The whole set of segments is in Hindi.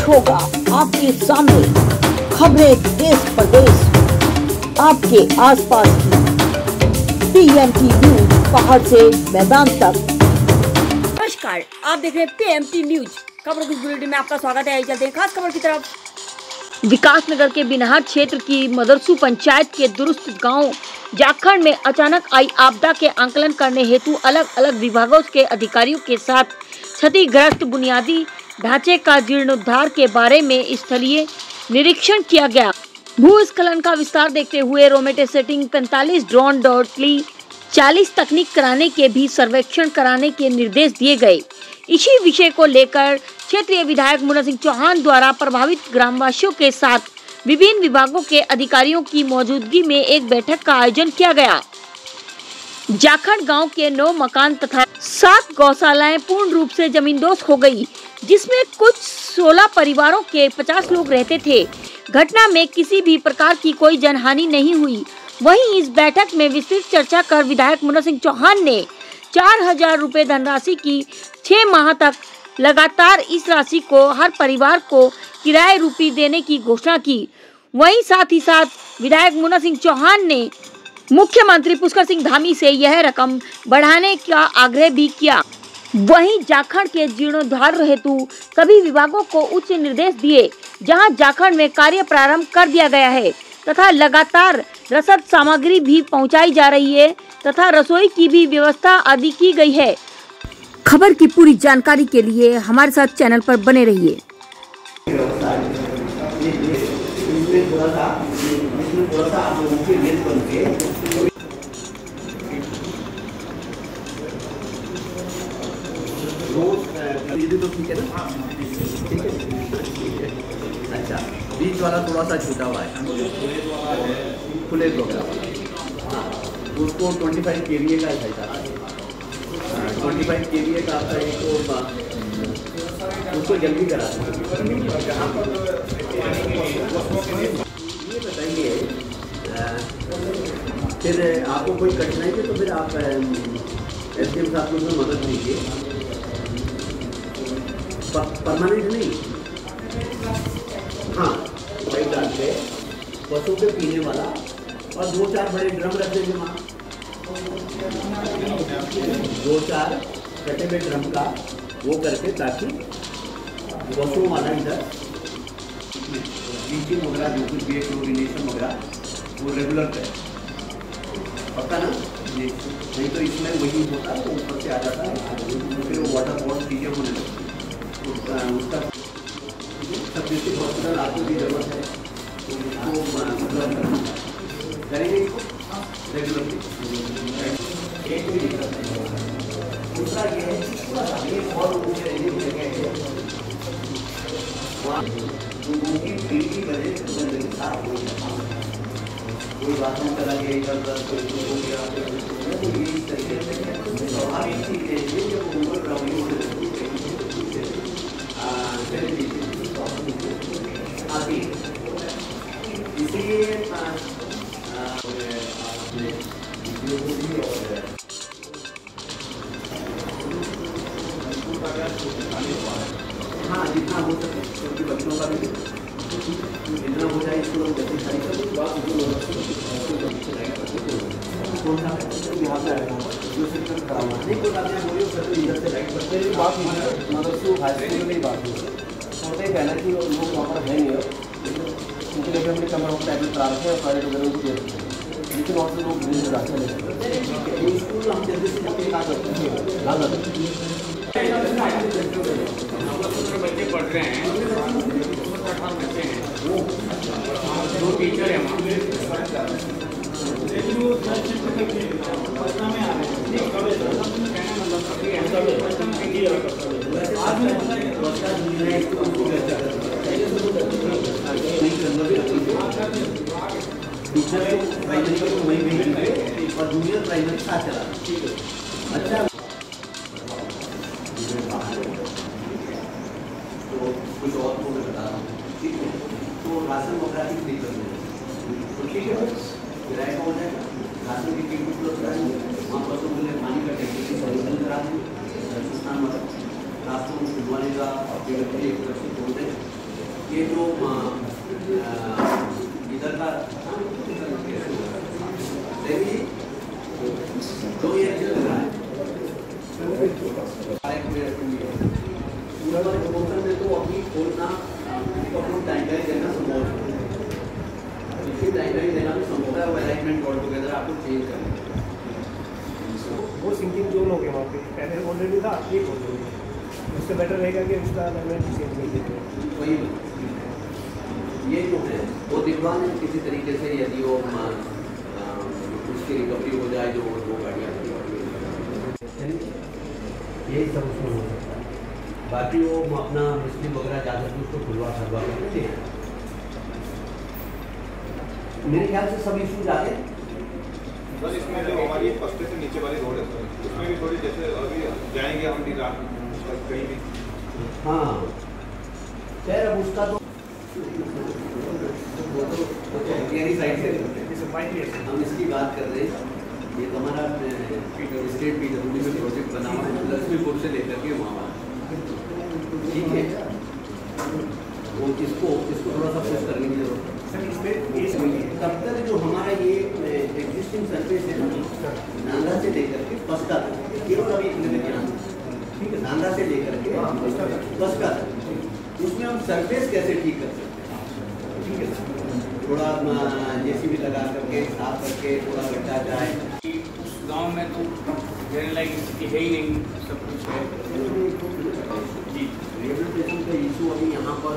कुछ होगा आपके सामने, खबरें देश प्रदेश आपके आसपास की, पीएमटी न्यूज पहाड़ से मैदान तक। नमस्कार, आप देख रहे हैं पीएमटी न्यूज। खबरों की बुलेटिन में आपका स्वागत है। चलते हैं खास खबर की तरफ। विकासनगर के बिनहार क्षेत्र की मदरसू पंचायत के दुरुस्त गांव जाखड़ में अचानक आई आपदा के आकलन करने हेतु अलग अलग विभागों के अधिकारियों के साथ क्षतिग्रस्त बुनियादी ढांचे का जीर्णोद्धार के बारे में स्थलीय निरीक्षण किया गया। भूस्खलन का विस्तार देखते हुए रोमेटे सेटिंग 45 ड्रोन डॉटली 40 तकनीक कराने के भी सर्वेक्षण कराने के निर्देश दिए गए। इसी विषय को लेकर क्षेत्रीय विधायक मुन्ना सिंह चौहान द्वारा प्रभावित ग्रामवासियों के साथ विभिन्न विभागों के अधिकारियों की मौजूदगी में एक बैठक का आयोजन किया गया। जाखड़ गांव के 9 मकान तथा 7 गौशालाएं पूर्ण रूप से जमींदोज हो गई, जिसमें कुछ 16 परिवारों के 50 लोग रहते थे। घटना में किसी भी प्रकार की कोई जनहानि नहीं हुई। वहीं इस बैठक में विस्तृत चर्चा कर विधायक मुन्ना सिंह चौहान ने 4000 रुपए धनराशि की 6 माह तक लगातार इस राशि को हर परिवार को किराए रूपी देने की घोषणा की। वहीं साथ ही साथ विधायक मुन्ना सिंह चौहान ने मुख्यमंत्री पुष्कर सिंह धामी से यह रकम बढ़ाने का आग्रह भी किया। वहीं जाखड़ के जीर्णोद्धार हेतु सभी विभागों को उच्च निर्देश दिए, जहां जाखड़ में कार्य प्रारंभ कर दिया गया है तथा लगातार रसद सामग्री भी पहुंचाई जा रही है तथा रसोई की भी व्यवस्था आदि की गई है। खबर की पूरी जानकारी के लिए हमारे साथ चैनल पर बने रहिए। तो ठीक है ना, अच्छा बीच वाला थोड़ा सा छूटा हुआ है, खुले प्रोग्राम उसको 25 kVA का है था, 25 kVA का आता है तो उसको जल्दी करा। ये बताइए, फिर आपको कोई कठिनाई है तो फिर आप एसडीएम साहब को मदद लीजिए। परमानेंट नहीं, हाँ वही डाल के पशु के पीने वाला और 2-4 बड़े ड्रम रख देंगे वहाँ, 2-4 कटे हुए ड्रम का वो करके, ताकि पशुओं वाला इधर ब्लीचिंग वगैरह जो कुछ भी क्लोरिनेशन वगैरह वो रेगुलर करे, पक्का ना जी। नहीं तो इसमें वही होता है, वो ऊपर से आ जाता है, फिर वो वाटर बॉल चीज़ें होने लगती है। उसका सब डिस्ट्रिक्ट हॉस्पिटल आपको भी जरूरत है, उसको मतलब करेंगे रेगुलरली। एक भी दिक्कत नहीं। दूसरा ये है ये और ऊँचे रहने की जगह है, वहाँ लोगों की भीड़ की वजह से गंदगी साफ हो जाती है। कोई बाथरूम चला गया इधर कोई हो गया, तो ये इस तरीके से स्वाभाविक चीज़ है जब ओवर क्राउडिंग होने लगती है आती है। इसीलिए हाँ जितना हो सके क्योंकि बच्चों का भी जितना हो जाए इसको लोग जैसे सारी सब बात यहाँ से आएगा नहीं कोई बात नहीं, बोलिए सर इधर से राइट करते हैं बात मदरसू हाई स्कूल में ही बात हुई होता ही कहना कि लोग वहाँ पर है नहीं, उनके लेकर हमने कमर वक्त टैबलेट करा रखे हैं, प्राइवेट वगैरह उनको दे रखे हैं, लेकिन वहाँ से लोग नहीं जाते हैं। स्कूल हम जल्दी से जल्दी कहा करते हैं ला जाते बच्चे पढ़ रहे हैं, 18 बच्चे हैं, 2 टीचर हैं टीचर प्राइमरी को वही भेजेंगे और जूनियर प्राइमरी साथ चला। अच्छा तो कुछ और को मैं बता रहा हूँ, ठीक है। तो राशन वगैरह की दिक्कत नहीं, तो ठीक है किराए का हो जाएगा, राशन की कीमत प्लस कराएंगे, वहाँ पर तो मुझे पानी का टेक्निकल सॉल्यूशन करा देंगे, राजस्थान मतलब रास्तों में खुलवाने का और एक तरफ से छोड़ दें ये जो इधर का देखिए जो ये चल रहा है में तो अभी खोलना टाइमलाइन देना संभव है, इसकी टाइमलाइन देना भी संभव है और अलाइनमेंट ऑल टुगेदर आपको चेंज करना है। वो सिंकिंग जोन हो गया वहाँ पे, पहले ऑलरेडी था, एक हो गया, उससे बेटर रहेगा कि उसका अलाइनमेंट चेंज कर देते हैं। वही ये जो है वो दिखवा दें किसी तरीके से, यदि वो उसकी रिकवरी हो जाए, जो दो गाड़ियाँ यही सब उसमें हो सकता है। बाकी वो अपना मिस्त्री वगैरह जाकर के उसको खुलवा करवा करते हैं। मेरे ख्याल से सब इशूज आ गए सर। इसमें जो हमारी फर्स्ट से नीचे वाली रोड है सर, उसमें भी थोड़ी जैसे अभी जाएंगे हम रात कहीं भी। हाँ खैर अब उसका तो साइड से हम इसकी बात कर रहे हैं। ये तो हमारा स्टेट PWD में प्रोजेक्ट बना हुआ है, लक्ष्मीपुर से लेकर के वहाँ, ठीक है। वो इसको थोड़ा सा पुश करने की जरूरत है। तब तक जो हमारा ये एग्जिस्टिंग सर्विस है नांदा से लेकर के बस्ता तक, केवल अभी इतने में ध्यान, ठीक है, नांदा से लेकर के बस्ता तक, उसमें हम सर्विस कैसे ठीक कर सकते हैं, ठीक है। थोड़ा JCB लगा करके साफ करके थोड़ा गड्ढा जाए। उस गांव में तो रहने लायक स्थिति है ही नहीं, सब कुछ है जी। रिहेबिलिटेशन का इशू अभी यहाँ पर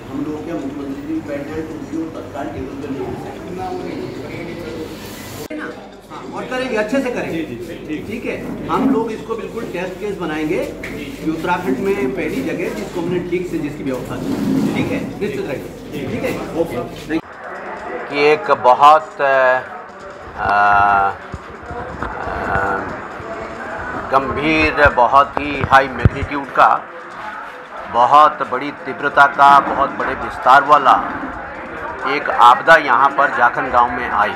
हम लोग क्या मुख्यमंत्री जी बैठे हैं तो जो तत्काल टेबल पर नहीं ना, और करेंगे, अच्छे से करेंगे, ठीक है। हम लोग इसको बिल्कुल टेस्ट केस बनाएंगे कि उत्तराखंड में पहली जगह जिसको हमने ठीक से जिसकी व्यवस्था की, ठीक है, निश्चित रहिए, ठीक है, ओके। कि एक बहुत गंभीर, बहुत ही हाई मैग्नीट्यूड का, बहुत बड़ी तीव्रता का, बहुत बड़े विस्तार वाला एक आपदा यहाँ पर जाखन गांव में आई,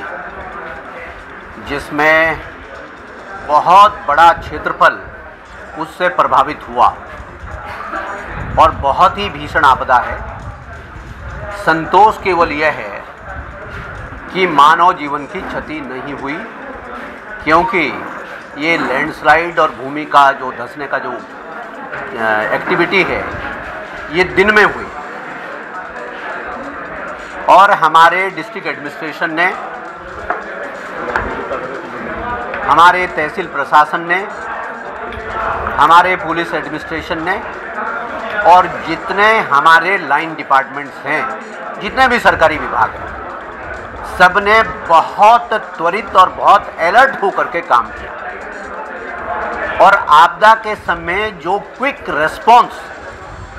जिसमें बहुत बड़ा क्षेत्रफल उससे प्रभावित हुआ और बहुत ही भीषण आपदा है। संतोष केवल यह है कि मानव जीवन की क्षति नहीं हुई, क्योंकि ये लैंडस्लाइड और भूमि का जो धंसने का जो एक्टिविटी है ये दिन में हुई और हमारे डिस्ट्रिक्ट एडमिनिस्ट्रेशन ने, हमारे तहसील प्रशासन ने, हमारे पुलिस एडमिनिस्ट्रेशन ने और जितने हमारे लाइन डिपार्टमेंट्स हैं, जितने भी सरकारी विभाग हैं, सब ने बहुत त्वरित और बहुत अलर्ट होकर के काम किया और आपदा के समय जो क्विक रिस्पॉन्स,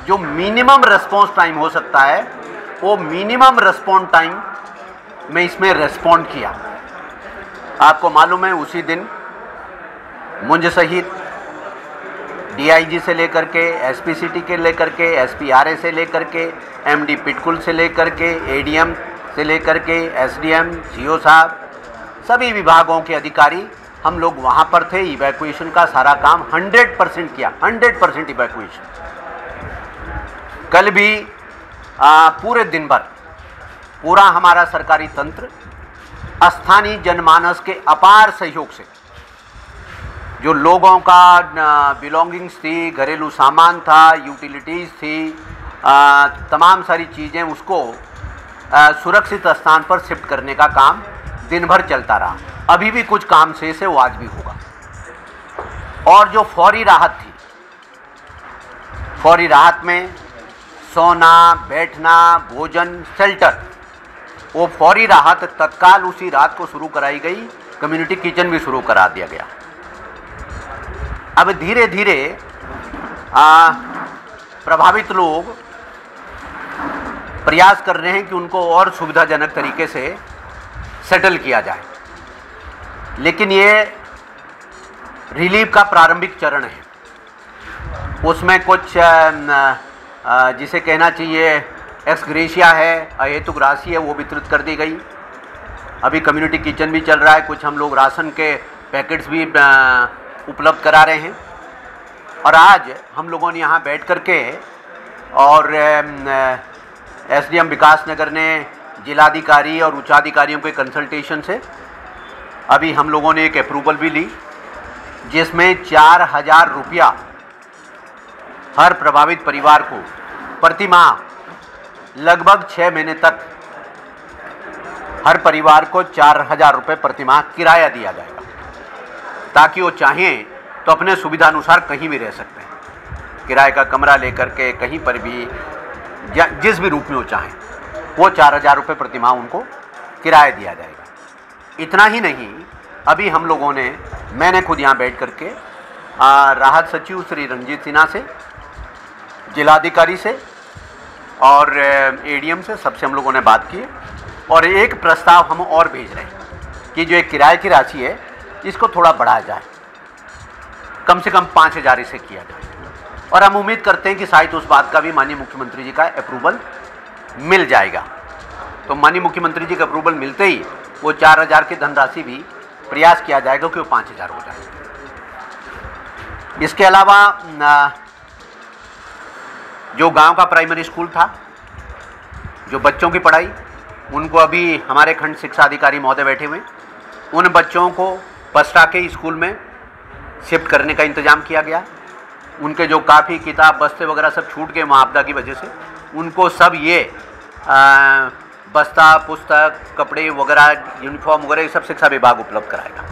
जो मिनिमम रिस्पॉन्स टाइम हो सकता है, वो मिनिमम रिस्पॉन्स टाइम में इसमें रिस्पॉन्ड किया। आपको मालूम है उसी दिन मुझ सहित DIG से लेकर के SP सिटी के लेकर के SP RA से लेकर के MD पिटकुल से लेकर के ADM से लेकर के SDM CO साहब, सभी विभागों के अधिकारी हम लोग वहाँ पर थे। इवैक्यूएशन का सारा काम 100% किया, 100% इवैक्यूएशन। कल भी पूरे दिन भर पूरा हमारा सरकारी तंत्र स्थानीय जनमानस के अपार सहयोग से, जो लोगों का बिलोंगिंग्स थी, घरेलू सामान था, यूटिलिटीज़ थी, तमाम सारी चीज़ें उसको सुरक्षित स्थान पर शिफ्ट करने का काम दिन भर चलता रहा। अभी भी कुछ काम शेष है, वो आज भी होगा। और जो फौरी राहत थी, फौरी राहत में सोना, बैठना, भोजन, शेल्टर, वो फौरी राहत तत्काल उसी रात को शुरू कराई गई। कम्युनिटी किचन भी शुरू करा दिया गया। अब धीरे धीरे प्रभावित लोग प्रयास कर रहे हैं कि उनको और सुविधाजनक तरीके से सेटल किया जाए, लेकिन ये रिलीफ का प्रारंभिक चरण है। उसमें कुछ जिसे कहना चाहिए एक्स ग्रेशिया है, अहेतुक राशि है, वो वितरित कर दी गई। अभी कम्युनिटी किचन भी चल रहा है, कुछ हम लोग राशन के पैकेट्स भी उपलब्ध करा रहे हैं। और आज हम लोगों ने यहाँ बैठ कर के और एसडीएम विकास नगर ने जिलाधिकारी और उच्चाधिकारियों के कंसल्टेशन से अभी हम लोगों ने एक अप्रूवल भी ली, जिसमें 4000 रुपया हर प्रभावित परिवार को प्रति माह लगभग 6 महीने तक हर परिवार को 4000 रुपये प्रति माह किराया दिया जाएगा, ताकि वो चाहें तो अपने सुविधानुसार कहीं भी रह सकते हैं, किराए का कमरा लेकर के कहीं पर भी जिस भी रूप में वो चाहें, वो 4000 रुपये प्रति माह उनको किराया दिया जाएगा। इतना ही नहीं, अभी हम लोगों ने, मैंने खुद यहाँ बैठ करके राहत सचिव श्री रंजीत सिन्हा से, जिलाधिकारी से और एडीएम से, सबसे हम लोगों ने बात की और एक प्रस्ताव हम और भेज रहे हैं कि जो एक किराए की राशि है इसको थोड़ा बढ़ाया जाए, कम से कम 5000 इसे किया जाए। और हम उम्मीद करते हैं कि शायद उस बात का भी माननीय मुख्यमंत्री जी का अप्रूवल मिल जाएगा। तो माननीय मुख्यमंत्री जी का अप्रूवल मिलते ही वो 4000 की धनराशि भी प्रयास किया जाएगा कि वो 5000 हो जाए। इसके अलावा जो गांव का प्राइमरी स्कूल था, जो बच्चों की पढ़ाई, उनको अभी हमारे खंड शिक्षा अधिकारी महोदय बैठे हुए, उन बच्चों को पसरा के स्कूल में शिफ्ट करने का इंतजाम किया गया। उनके जो काफ़ी किताब बस्ते वगैरह सब छूट गए आपदा की वजह से, उनको सब ये बस्ता, पुस्तक, कपड़े वगैरह, यूनिफॉर्म वगैरह ये सब शिक्षा विभाग उपलब्ध कराएगा।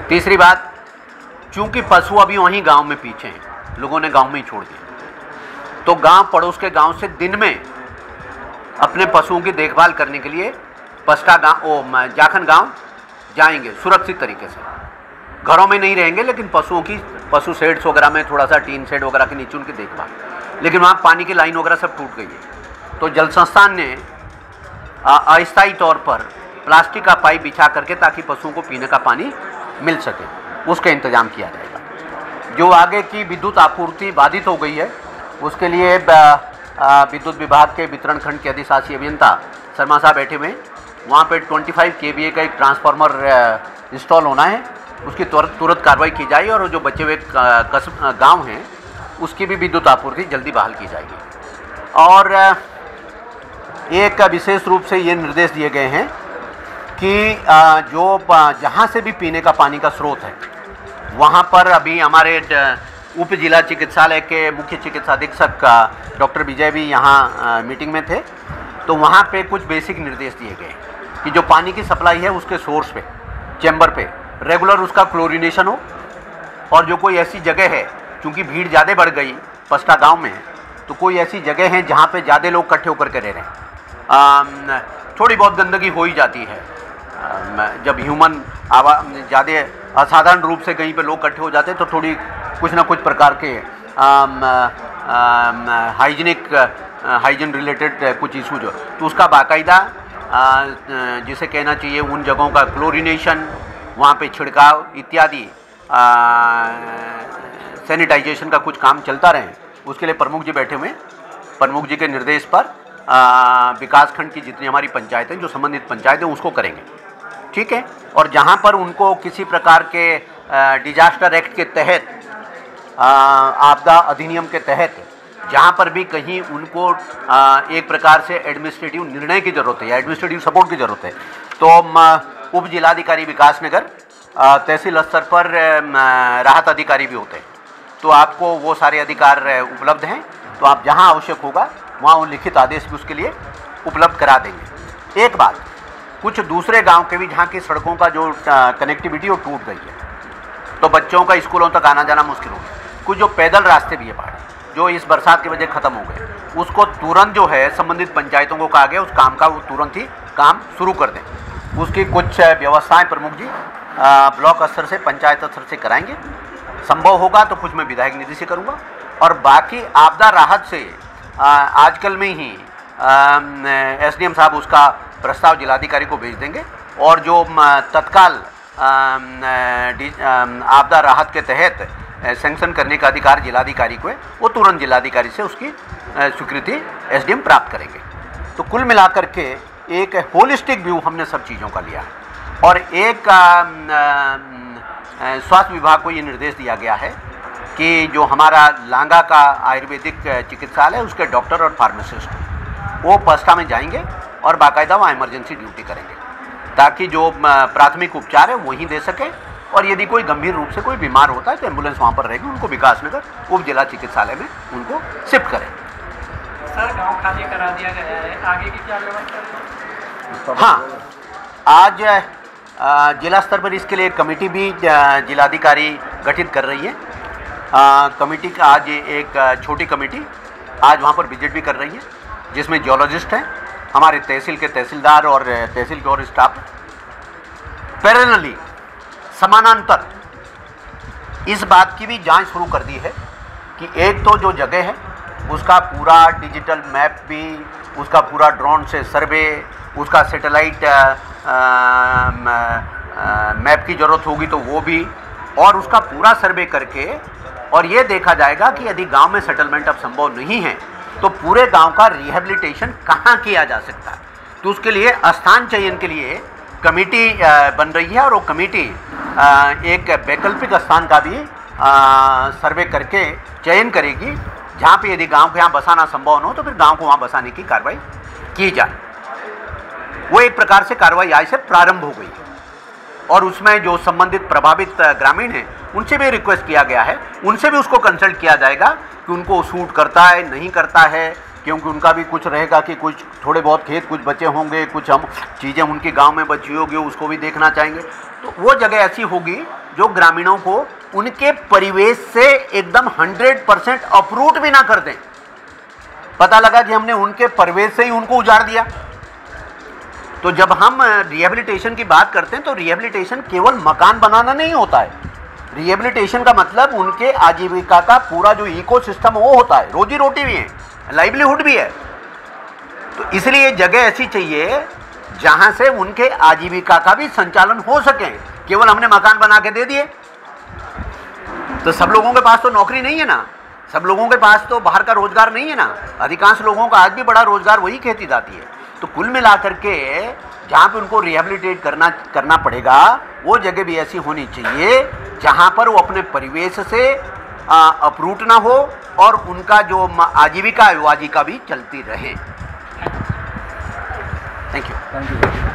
तीसरी बात, चूंकि पशु अभी वहीं गांव में पीछे हैं, लोगों ने गांव में ही छोड़ दिया, तो गांव पड़ोस के गांव से दिन में अपने पशुओं की देखभाल करने के लिए पसटा गाँव, जाखन गांव जाएंगे सुरक्षित तरीके से। घरों में नहीं रहेंगे, लेकिन पशुओं की, पशु शेड्स वगैरह में थोड़ा सा टीन शेड वगैरह के नीचे उनकी देखभाल। लेकिन वहाँ पानी की लाइन वगैरह सब टूट गई है, तो जल संस्थान ने अस्थायी तौर पर प्लास्टिक का पाइप बिछा करके, ताकि पशुओं को पीने का पानी मिल सके, उसका इंतजाम किया जाएगा। जो आगे की विद्युत आपूर्ति बाधित हो गई है, उसके लिए विद्युत विभाग के वितरण खंड के अधिशासी अभियंता शर्मा साहब बैठे हुए, वहाँ पे 25 kVA का एक ट्रांसफार्मर इंस्टॉल होना है, उसकी तुरंत कार्रवाई की जाए और जो बचे हुए गांव हैं उसकी भी विद्युत आपूर्ति जल्दी बहाल की जाएगी। और एक विशेष रूप से ये निर्देश दिए गए हैं कि जो जहाँ से भी पीने का पानी का स्रोत है, वहाँ पर अभी हमारे उप जिला चिकित्सालय के मुख्य चिकित्सा अधीक्षक डॉक्टर विजय भी यहाँ मीटिंग में थे, तो वहाँ पे कुछ बेसिक निर्देश दिए गए कि जो पानी की सप्लाई है उसके सोर्स पे, चैम्बर पे रेगुलर उसका क्लोरीनेशन हो, और जो कोई ऐसी जगह है, क्योंकि भीड़ ज़्यादा बढ़ गई पसटा गांव में, तो कोई ऐसी जगह है जहाँ पे ज़्यादा लोग इकट्ठे होकर के रह रहे हैं, थोड़ी बहुत गंदगी हो ही जाती है, जब ह्यूमन ज़्यादा असाधारण रूप से कहीं पे लोग इकट्ठे हो जाते हैं, तो थोड़ी कुछ ना कुछ प्रकार के हाइजीन रिलेटेड कुछ इशूज हो, तो उसका बाकायदा जिसे कहना चाहिए उन जगहों का क्लोरीनेशन, वहाँ पे छिड़काव इत्यादि सैनिटाइजेशन का कुछ काम चलता रहे, उसके लिए प्रमुख जी बैठे हुए। प्रमुख जी के निर्देश पर विकासखंड की जितनी हमारी पंचायतें, जो संबंधित पंचायतें, उसको करेंगे, ठीक है। और जहाँ पर उनको किसी प्रकार के डिजास्टर एक्ट के तहत, आपदा अधिनियम के तहत, जहाँ पर भी कहीं उनको एक प्रकार से एडमिनिस्ट्रेटिव निर्णय की ज़रूरत है या एडमिनिस्ट्रेटिव सपोर्ट की ज़रूरत है, तो उप जिलाधिकारी विकास नगर, तहसील स्तर पर राहत अधिकारी भी होते हैं, तो आपको वो सारे अधिकार उपलब्ध हैं, तो आप जहाँ आवश्यक होगा वहाँ वो लिखित आदेश भी उसके लिए उपलब्ध करा देंगे। एक बात, कुछ दूसरे गांव के भी जहाँ की सड़कों का जो कनेक्टिविटी वो टूट गई है, तो बच्चों का स्कूलों तक आना जाना मुश्किल हो गया। कुछ जो पैदल रास्ते भी है पहाड़ी, जो इस बरसात की वजह खत्म हो गए, उसको तुरंत जो है संबंधित पंचायतों को कहा गया उस काम का वो तुरंत ही काम शुरू कर दें। उसकी कुछ व्यवस्थाएं प्रमुख जी ब्लॉक स्तर से, पंचायत स्तर से कराएंगे, संभव होगा तो कुछ मैं विधायक निधि से करूँगा, और बाकी आपदा राहत से आजकल में ही एसडीएम साहब उसका प्रस्ताव जिलाधिकारी को भेज देंगे, और जो तत्काल आपदा राहत के तहत सैंक्शन करने का अधिकार जिलाधिकारी को है, वो तुरंत जिलाधिकारी से उसकी स्वीकृति एसडीएम प्राप्त करेंगे। तो कुल मिलाकर के एक होलिस्टिक व्यू हमने सब चीज़ों का लिया है, और एक स्वास्थ्य विभाग को ये निर्देश दिया गया है कि जो हमारा लांगा का आयुर्वेदिक चिकित्सालय है उसके डॉक्टर और फार्मासिस्ट वो पस्ता में जाएंगे और बाकायदा वहाँ इमरजेंसी ड्यूटी करेंगे, ताकि जो प्राथमिक उपचार है वहीं दे सकें, और यदि कोई गंभीर रूप से कोई बीमार होता है तो एम्बुलेंस वहाँ पर रहेगी, उनको विकासनगर उप जिला चिकित्सालय में उनको शिफ्ट करें। सर गांव खाली करा दिया गया है, आगे की क्या व्यवस्था? हाँ, आज जिला स्तर पर इसके लिए कमेटी भी जिलाधिकारी गठित कर रही है। कमेटी का आज एक छोटी कमेटी आज वहाँ पर विजिट भी कर रही है, जिसमें जियोलॉजिस्ट हैं, हमारे तहसील के तहसीलदार और तहसील के और स्टाफ। पैरेलली समानांतर इस बात की भी जांच शुरू कर दी है कि एक तो जो जगह है उसका पूरा डिजिटल मैप भी, उसका पूरा ड्रोन से सर्वे, उसका सैटेलाइट मैप की ज़रूरत होगी तो वो भी, और उसका पूरा सर्वे करके, और ये देखा जाएगा कि यदि गांव में सेटलमेंट अब संभव नहीं है तो पूरे गांव का रिहेबिलिटेशन कहाँ किया जा सकता है। तो उसके लिए स्थान चयन के लिए कमेटी बन रही है, और वो कमेटी एक वैकल्पिक स्थान का भी सर्वे करके चयन करेगी, जहाँ पे यदि गांव के यहाँ बसाना संभव न हो तो फिर गांव को वहाँ बसाने की कार्रवाई की जाए। वो एक प्रकार से कार्रवाई आज से प्रारंभ हो गई है, और उसमें जो संबंधित प्रभावित ग्रामीण हैं उनसे भी रिक्वेस्ट किया गया है, उनसे भी उसको कंसल्ट किया जाएगा कि उनको सूट करता है नहीं करता है, क्योंकि उनका भी कुछ रहेगा कि कुछ थोड़े बहुत खेत कुछ बचे होंगे, कुछ हम चीज़ें उनके गांव में बची होगी उसको भी देखना चाहेंगे। तो वो जगह ऐसी होगी जो ग्रामीणों को उनके परिवेश से एकदम 100% अप्रूट भी ना कर दें। पता लगा कि हमने उनके परिवेश से ही उनको उजाड़ दिया। तो जब हम रिहेबिलिटेशन की बात करते हैं तो रिहेबिलिटेशन केवल मकान बनाना नहीं होता है। रिहेबिलिटेशन का मतलब उनके आजीविका का पूरा जो इकोसिस्टम वो होता है, रोजी रोटी भी है, लाइवलीहुड भी है। तो इसलिए जगह ऐसी चाहिए जहां से उनके आजीविका का भी संचालन हो सके। केवल हमने मकान बना के दे दिए तो सब लोगों के पास तो नौकरी नहीं है ना, सब लोगों के पास तो बाहर का रोजगार नहीं है ना। अधिकांश लोगों का आज भी बड़ा रोजगार वही खेती जाती है। तो कुल मिलाकर के जहाँ पे उनको रिहेबिलिटेट करना पड़ेगा वो जगह भी ऐसी होनी चाहिए जहाँ पर वो अपने परिवेश से अप्रूट ना हो और उनका जो आजीविका है वो आजीविका भी चलती रहे। Thank you.